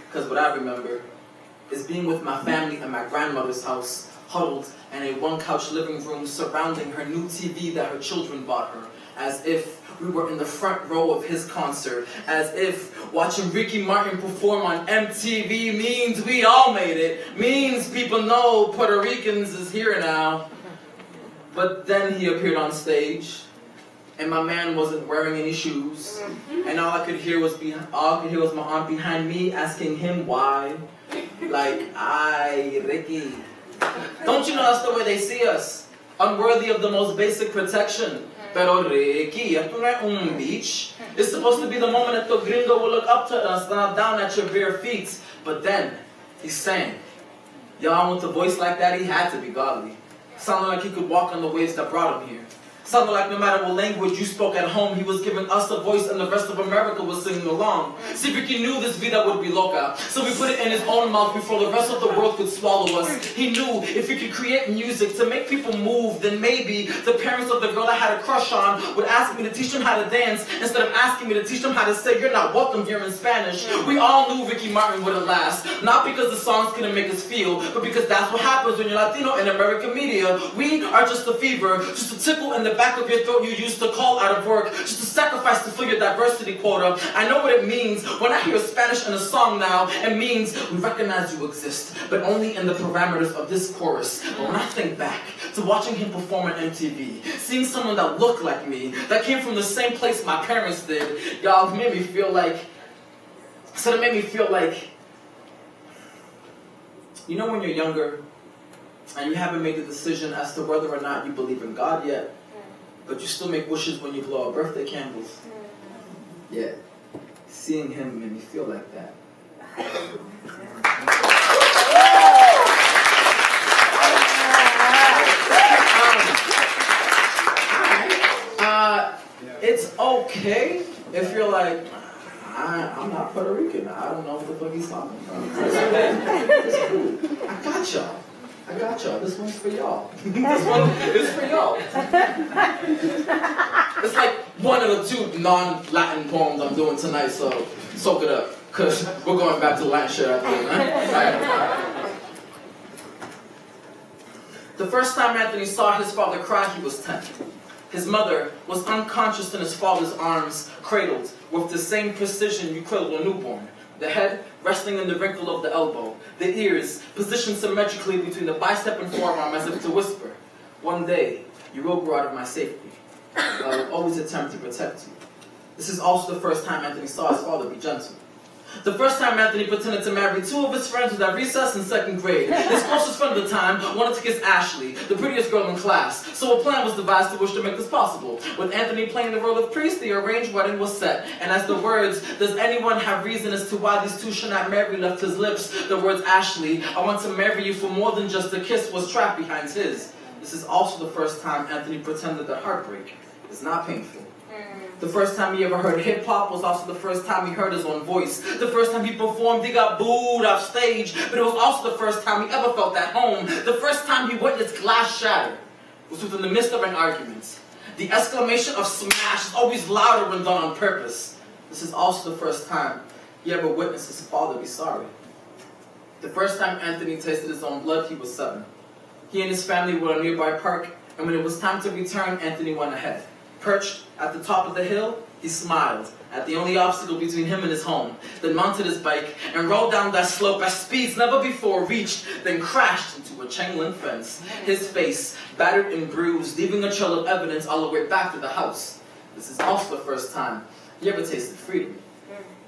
Because what I remember is being with my family at my grandmother's house, huddled in a 1-couch living room surrounding her new TV that her children bought her, as if we were in the front row of his concert, as if watching Ricky Martin perform on MTV means we all made it, means people know Puerto Ricans is here now. But then he appeared on stage, and my man wasn't wearing any shoes, and all I could hear was my aunt behind me asking him why. Like, "Ay, Ricky, don't you know that's the way they see us? Unworthy of the most basic protection. Pero Ricky, esto no es un beach. It's supposed to be the moment that the gringo will look up to us, not down at your bare feet." But then, he sang. Y'all, with a voice like that, he had to be godly. Sounded like he could walk on the waves that brought him here. Sounded like no matter what language you spoke at home, he was giving us a voice and the rest of America was singing along. See, Ricky knew this vida would be loca, so we put it in his own mouth before the rest of the world could swallow us. He knew if he could create music to make people move, then maybe the parents of the girl I had a crush on would ask me to teach them how to dance instead of asking me to teach them how to say, "You're not welcome here" in Spanish. We all knew Ricky Martin wouldn't last, not because the song's gonna make us feel, but because that's what happens when you're Latino in American media. We are just a fever, just a tickle in the back of your throat you used to call out of work, just a sacrifice to fill your diversity quota. I know what it means when I hear Spanish in a song now. It means we recognize you exist, but only in the parameters of this chorus. But when I think back to watching him perform on MTV, seeing someone that looked like me, that came from the same place my parents did, y'all, it made me feel like, you know when you're younger, and you haven't made a decision as to whether or not you believe in God yet, but you still make wishes when you blow out birthday candles. Yeah, seeing him made me feel like that. It's okay if you're like, I'm not Puerto Rican. I don't know what the fuck he's talking about. It's cool. I got y'all. This one's for y'all. This one is for y'all. It's like one of the two non-Latin poems I'm doing tonight, so soak it up, because we're going back to the Latin shit after this, right? The first time Anthony saw his father cry, he was 10. His mother was unconscious in his father's arms, cradled with the same precision you cradle a newborn. The head resting in the wrinkle of the elbow, the ears positioned symmetrically between the bicep and forearm as if to whisper, "One day, you will grow out of my safety. I will always attempt to protect you." This is also the first time Anthony saw his father be gentle. The first time Anthony pretended to marry two of his friends was at recess in 2nd grade. His closest friend at the time wanted to kiss Ashley, the prettiest girl in class, so a plan was devised to wish to make this possible. With Anthony playing the role of priest, the arranged wedding was set, and as the words, "Does anyone have reason as to why these two should not marry" left his lips, the words, "Ashley, I want to marry you for more than just a kiss" was trapped behind his. This is also the first time Anthony pretended that heartbreak is not painful. The first time he ever heard hip-hop was also the first time he heard his own voice. The first time he performed, he got booed off stage, but it was also the first time he ever felt at home. The first time he witnessed glass shatter was within the midst of an argument. The exclamation of "smash" is always louder when done on purpose. This is also the first time he ever witnessed his father be sorry. The first time Anthony tasted his own blood, he was 7. He and his family were at a nearby park, and when it was time to return, Anthony went ahead. Perched at the top of the hill, he smiled at the only obstacle between him and his home, then mounted his bike and rode down that slope at speeds never before reached, then crashed into a chain-link fence, his face battered and bruised, leaving a trail of evidence all the way back to the house. This is also the first time he ever tasted freedom.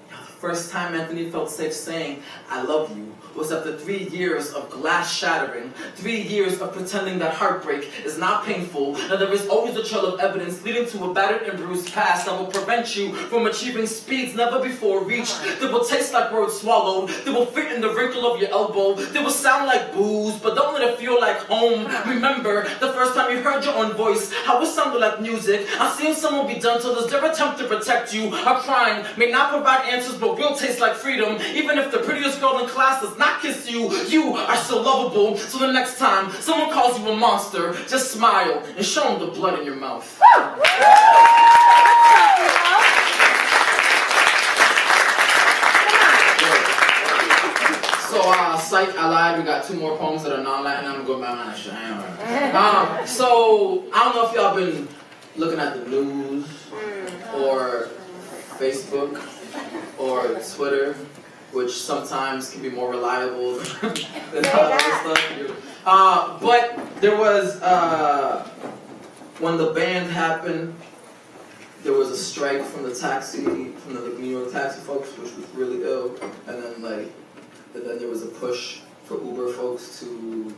The first time Anthony felt safe saying, "I love you," was after 3 years of glass shattering, 3 years of pretending that heartbreak is not painful, that there is always a trail of evidence leading to a battered and bruised past that will prevent you from achieving speeds never before reached, that will taste like words swallowed, that will fit in the wrinkle of your elbow, that will sound like booze, but don't let it feel like home. Remember the first time you heard your own voice, how it sounded like music. I've seen someone be gentle as their attempt to protect you. A crying may not provide answers, but will taste like freedom. Even if the prettiest girl in class does not kiss you, you are still lovable. So the next time someone calls you a monster, just smile and show them the blood in your mouth. So, psych, I lied. We got 2 more poems that are non-Latin. I'm gonna go by my shit. So, I don't know if y'all been looking at the news or Facebook or Twitter, which sometimes can be more reliable than other stuff. But there was, when the ban happened, there was a strike from the New York taxi folks, which was really ill, and then there was a push for Uber folks to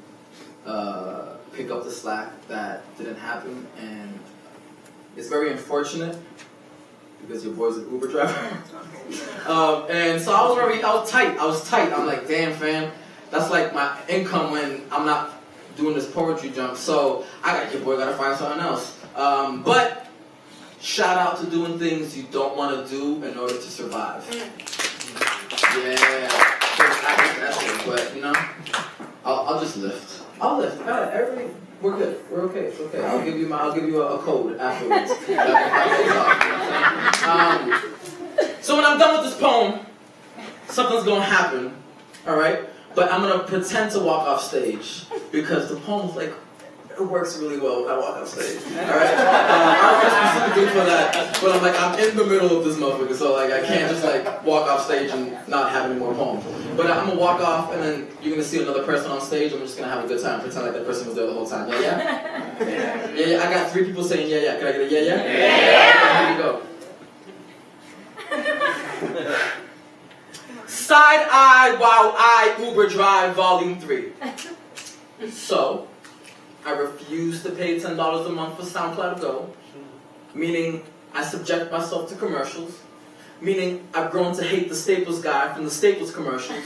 pick up the slack that didn't happen, and it's very unfortunate because your boy's an Uber driver. And so I was tight. I'm like, damn fam, that's like my income when I'm not doing this poetry jump. So your boy gotta find something else. But shout out to doing things you don't want to do in order to survive. Yeah, but you know, I'll just lift. I'll lift. All right, we're good. We're okay. It's okay. I'll give you a code afterwards. So when I'm done with this poem, something's gonna happen. All right, but I'm gonna pretend to walk off stage because the poem's like. It works really well when I walk off stage. Alright? I don't specifically for that, but I'm in the middle of this motherfucker, so like I can't just like walk off stage and not have any more poems. But I'm gonna walk off and then you're gonna see another person on stage and we're just gonna have a good time, pretend like that person was there the whole time. Yeah, yeah? Yeah, yeah. I got 3 people saying yeah, yeah. Can I get a yeah, yeah? Yeah! Here you go. Side eye while I Uber drive volume 3. So, I refuse to pay $10 a month for SoundCloud Go, meaning I subject myself to commercials, meaning I've grown to hate the Staples guy from the Staples commercials,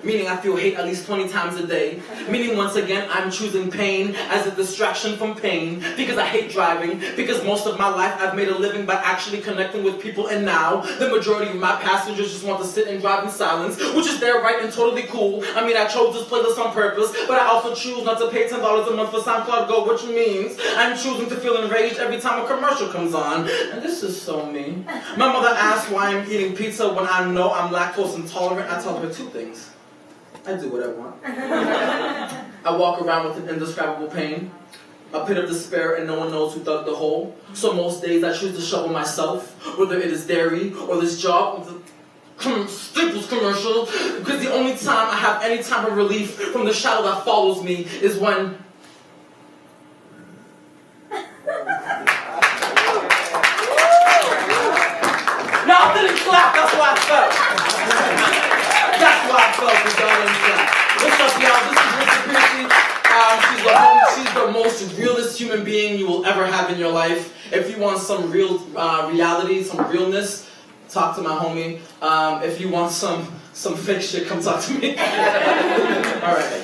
meaning I feel hate at least 20 times a day, meaning once again I'm choosing pain as a distraction from pain, because I hate driving, because most of my life I've made a living by actually connecting with people, and now the majority of my passengers just want to sit and drive in silence, which is their right and totally cool. I mean, I chose this playlist on purpose, but I also choose not to pay $10 a month for SoundCloud Go, which means I'm choosing to feel enraged every time a commercial comes on, and this is so me. My mother asked why I'm eating pizza when I know I'm lactose intolerant. I tell her 2 things. I do what I want. I walk around with an indescribable pain, a pit of despair, and no one knows who dug the hole. So most days I choose to shovel myself, whether it is dairy or this job with the Staples commercial, because the only time I have any type of relief from the shadow that follows me is when y'all didn't clap, that's why I felt. That's why I felt because y'all didn't clap. What's up, y'all? This is Richard She's the most realest human being you will ever have in your life. If you want some real reality, some realness, talk to my homie. If you want some fake shit, come talk to me. Alright.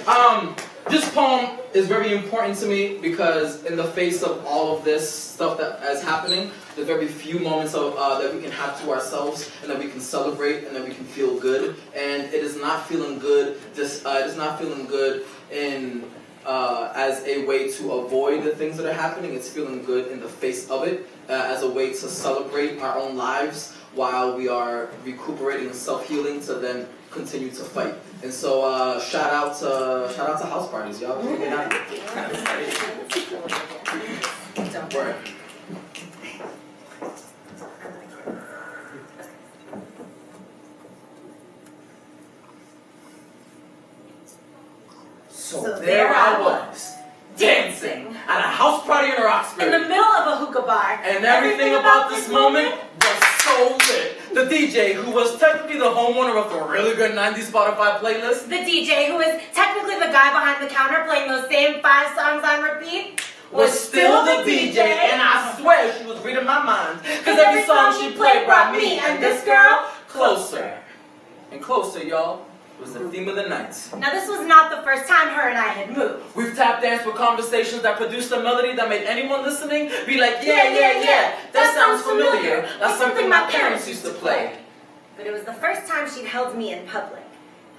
This poem is very important to me because in the face of all of this stuff that is happening, there's very few moments of, that we can have to ourselves and that we can celebrate and that we can feel good. And it is not feeling good. It is not feeling good in as a way to avoid the things that are happening. It's feeling good in the face of it as a way to celebrate our own lives while we are recuperating and self-healing to then continue to fight. And so shout out to house parties, y'all. Word. So there I was, dancing at a house party in Roxbury. In the middle of a hookah bar. And everything about this moment was so lit. The DJ, who was technically the homeowner of a really good 90s Spotify playlist. The DJ, who is technically the guy behind the counter playing those same 5 songs on repeat, was still the DJ, and I swear she was reading my mind. Cause every song she played brought me and this girl closer. And closer, y'all, was the theme of the night. Now this was not the first time her and I had moved. We've tap danced with conversations that produced a melody that made anyone listening be like, yeah, that sounds familiar. That's something my parents used to play. But it was the first time she'd held me in public.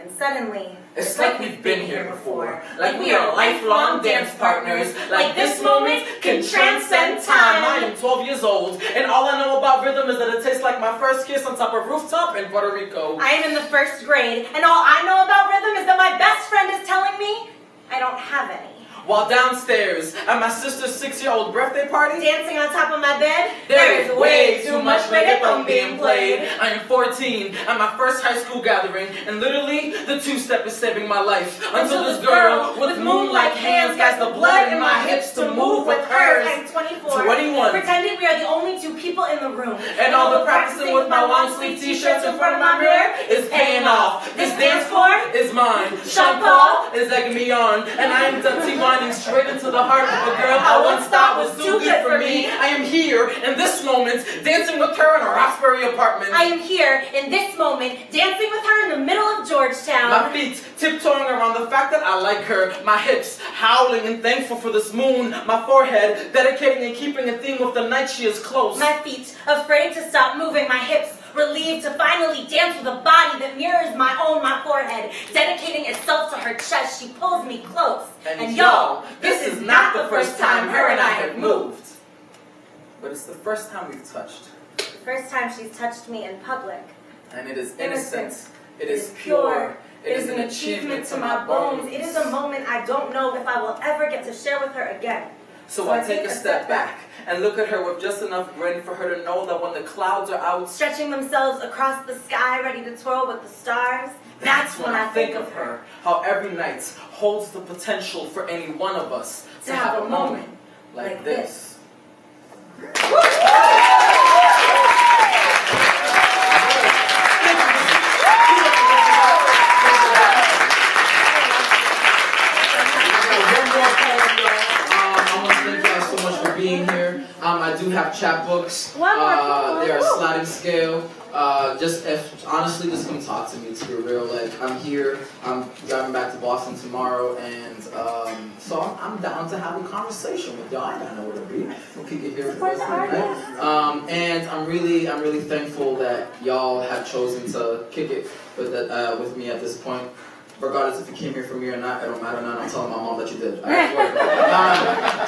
And suddenly, it's like we've been here before. Like we are lifelong dance partners. Like this moment can transcend time. I am 12 years old, and all I know about rhythm is that it tastes like my first kiss on top of a rooftop in Puerto Rico. I am in the 1st grade, and all I know about rhythm is that my best friend is telling me I don't have any. While downstairs at my sister's 6-year-old birthday party, dancing on top of my bed, there is way too much reggaeton being played. I am 14 at my first high school gathering, and literally the 2-step is saving my life. Until this girl with moon-like hands guides the blood in my hips to move with hers. I'm 24. 21. Pretending we are the only 2 people in the room. And all the practicing with my long sleeve t-shirts in front of my mirror is paying off. This dance floor is mine. Sean Paul is egging me on, and I am done winding straight into the heart of a girl I once thought was too good for me. I am here in this moment, dancing with her in a Roxbury the apartment. I am here, in this moment, dancing with her in the middle of Georgetown. My feet tiptoeing around the fact that I like her. My hips howling and thankful for this moon. My forehead dedicating and keeping a theme with the night she is close. My feet afraid to stop moving. My hips relieved to finally dance with a body that mirrors my own, my forehead. Dedicating itself to her chest, she pulls me close. And y'all, this is not the first time her and I have moved. But it's the first time we've touched. The first time she's touched me in public. And it is innocent. It is pure. It is an achievement to my bones. It is a moment I don't know if I will ever get to share with her again. So I take a step back and look at her with just enough grin for her to know that when the clouds are out, stretching themselves across the sky, ready to twirl with the stars, that's when I think of her. How every night holds the potential for any one of us to have a moment like this. Being here. I do have chapbooks. They are sliding scale. Honestly, just come talk to me, to be real. Like, I'm here. I'm driving back to Boston tomorrow, and so I'm down to have a conversation with y'all. I gotta know where to be. We'll kick it here for the rest of the night. And I'm really thankful that y'all have chosen to kick it with me at this point. Regardless if you came here for me or not, it don't matter now. I'm telling my mom that you did.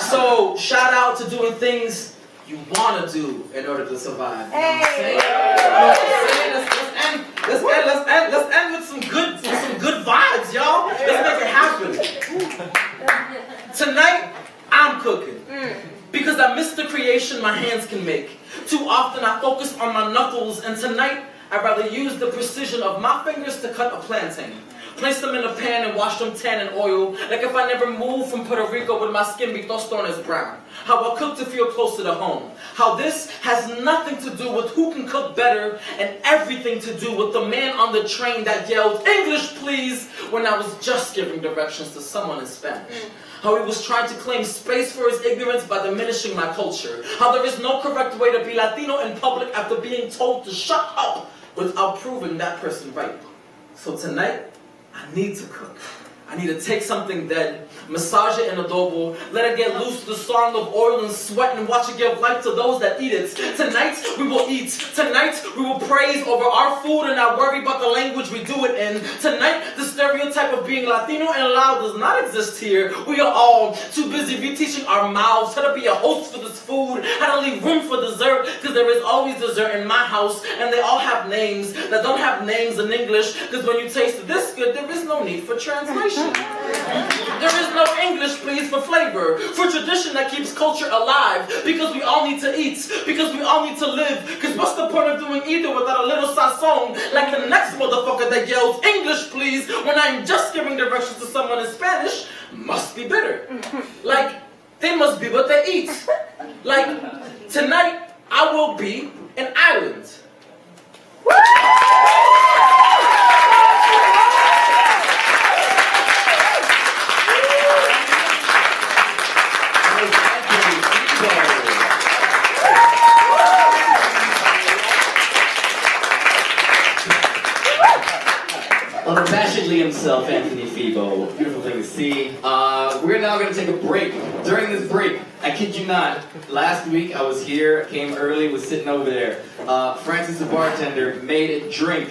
So, shout out to doing things you want to do in order to survive. Hey. Let's end with some good vibes, y'all. Let's make it happen. Tonight, I'm cooking. Because I miss the creation my hands can make. Too often I focus on my knuckles, and tonight I'd rather use the precision of my fingers to cut a plantain. Place them in a pan and wash them tan in oil, like if I never moved from Puerto Rico would my skin be tostón as brown. How I cook to feel closer to home. How this has nothing to do with who can cook better and everything to do with the man on the train that yelled, "English please," when I was just giving directions to someone in Spanish. How he was trying to claim space for his ignorance by diminishing my culture. How there is no correct way to be Latino in public after being told to shut up without proving that person right. So tonight, I need to cook. I need to take something dead, massage it in adobo, let it get loose to the song of oil and sweat, and watch it give life to those that eat it. Tonight, we will eat. Tonight, we will praise over our food and not worry about the language we do it in. Tonight, the stereotype of being Latino and loud does not exist here. We are all too busy reteaching our mouths how to be a host for this food, how to leave room for dessert, because there is always dessert in my house, and they all have names that don't have names in English, because when you taste this good, there is no need for translation. There is no English, please, for flavor, for tradition that keeps culture alive, because we all need to eat, because we all need to live, because what's the point of doing either without a little sazon, like the next motherfucker that yells, "English, please," when I'm just giving directions to someone in Spanish, must be bitter. Like, they must be what they eat. Like, tonight, I will be an island. Unabashedly himself, Anthony Febo. Beautiful thing to see. We're now going to take a break. During this break, I kid you not, last week I was here, came early, was sitting over there. Francis, the bartender, made a drink,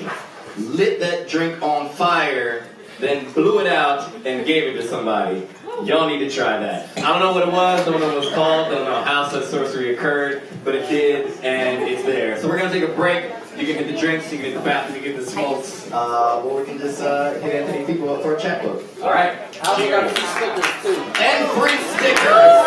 lit that drink on fire, then blew it out and gave it to somebody. Y'all need to try that. I don't know what it was, don't know what it was called, don't know how such sorcery occurred, but it did, and it's there. So we're going to take a break. You can get the drinks, you can get the bathroom, you can get the smokes, or we can just hit Anthony Febo up for a chatbook. Alright? We got free stickers too. And free stickers!